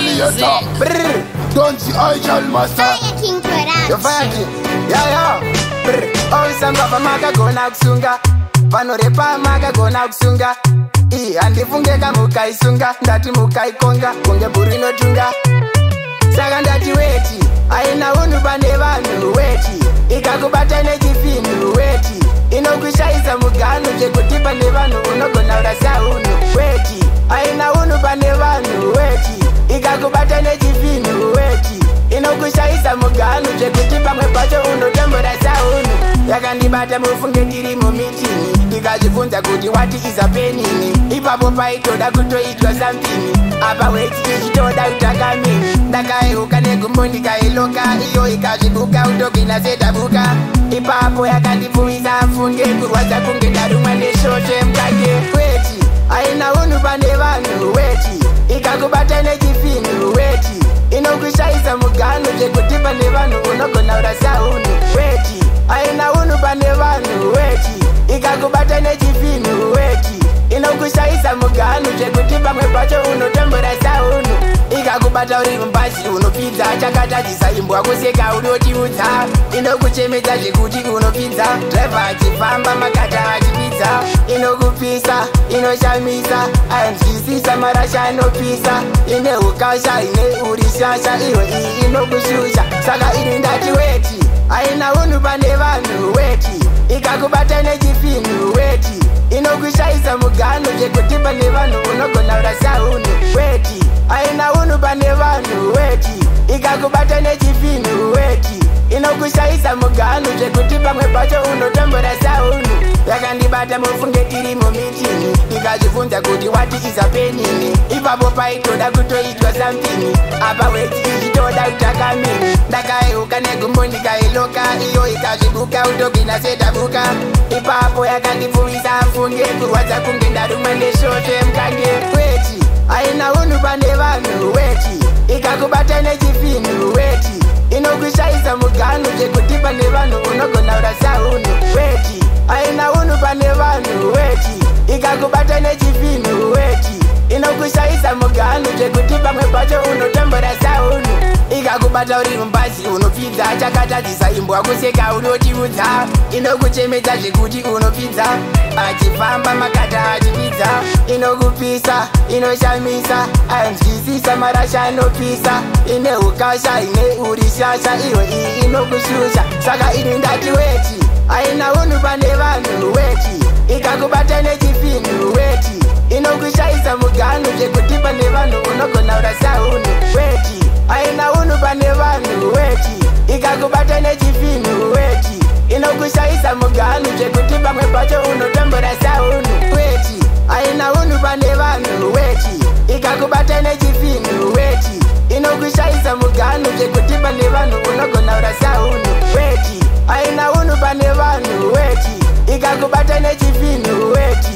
Violator. Brr. Don't see Ishal master. Fire King Production. Yo Fire King. Yeah. Brr. Oisamba pamaka gona kusunga. Panorepa maka gona kusunga. Handifungeka mukaisunga. Ndati mukaikonga. Kunge burino tunga. Saka ndati weti. Aina unu pane vanhu weti. Ikakubata nechifinu weti. Inokushaisa mugano chekuti pane vanhu unogona urasa unu weti. Aina unu pane vanhu weti. Ikakubata nechifinu weti. Inokushaisa mugano chekuti pamwe pacho unotambura saunu. Yakandibata mufunge tiri mumitini. Ndikazvibvunza kuti wati iza penini. Ipapo paitoda kutoitwa something. Apa weti ichitoda kutakamini. Ndakaiuka negumbo ndikailoka. Iyo ikazvibuka utogina sedabuka. Ipapo yakandipfuisa funge kurwadza kunge ndarumwa neshote mukake weti. Aina unu pane vanhu weti. Ikakubata nechifinu weti. Inokushaisa mugano chekuti pane vanhu unogona urasa unu weti. Aina unu pane vanhu weti. Ikakubata nechifinu weti. Inokushaisa mugano chekuti pamwe pacho unotambura saunu. Ikakubata uri mubhazi unopidza. Chakatadzisa imbwa kuseka unotiudza. Inokuchemedza zvekuti unopidza. Driver achifamba makata achipidza. Inokupisa, inoshamisa. Ainzwisisa marasha anopisa. Ine ukasha, ine urishasha. Iyo iyi inokushusha. Saka ini ndati weti. Aina unu pane vanhu weti. Ikakubata nechifinu weti. Inokushaisa mugano chekuti pane vanhu unogona urasa unu weti. Aina unu pane vanhu weti. Ikakubata nechifinu weti. Inokushaisa mugano chekuti pamwe pacho unotambura saunu. Yakandibata mufunge tiri mumitini. Ndikazvibvunza kuti wati iza penini. Ipapo paitoda kutoitwa something. Apa weti ichitoda kutakamini. Ndakaiuka negumbo ndikailoka. Iyo ikazvibuka utogina sedabuka. Ipapo yakandipfuisa funge kurwadza kunge ndarumwa neshote mukake weti. Aina unu pane vanhu weti. Ikakubata nechifinu weti. Inokushaisa mugano chekuti pane vanhu unogona urasa unu weti. Aina unu pane vanhu weti. Ikakubata nechifinu weti. Inokushaisa mugano chekuti pamwe pacho unotambura saunu. Ikakubata uri mubhazi unopidza. Chakatadzisa imbwa kuseka unotiudza. Inokuchemedza zvekuti unopidza. Achifamba makata achipidza. Inokupisa, inoshamisa. Ainzwisisa marasha anopisa. Ine ukasha, ine urishasha. Iyo iyi inokushusha. Saka ini ndati weti. Aina unu pane vanhu weti. Ikakubata nechifinu weti. Inokushaisa mugano chekuti pane vanhu unogona urasa unu weti. Aina unu pane vanhu weti. Ikakubata nechifinu weti. Inokushaisa mugano chekuti pamwe pacho unotambura saunu weti. Aina unu pane vanhu weti. Ikakubata nechifinu weti. Inokushaisa mugano chekuti pane vanhu unogona urasa unu weti. Aina unu pane vanhu weti. Ikakubata nechifinu weti.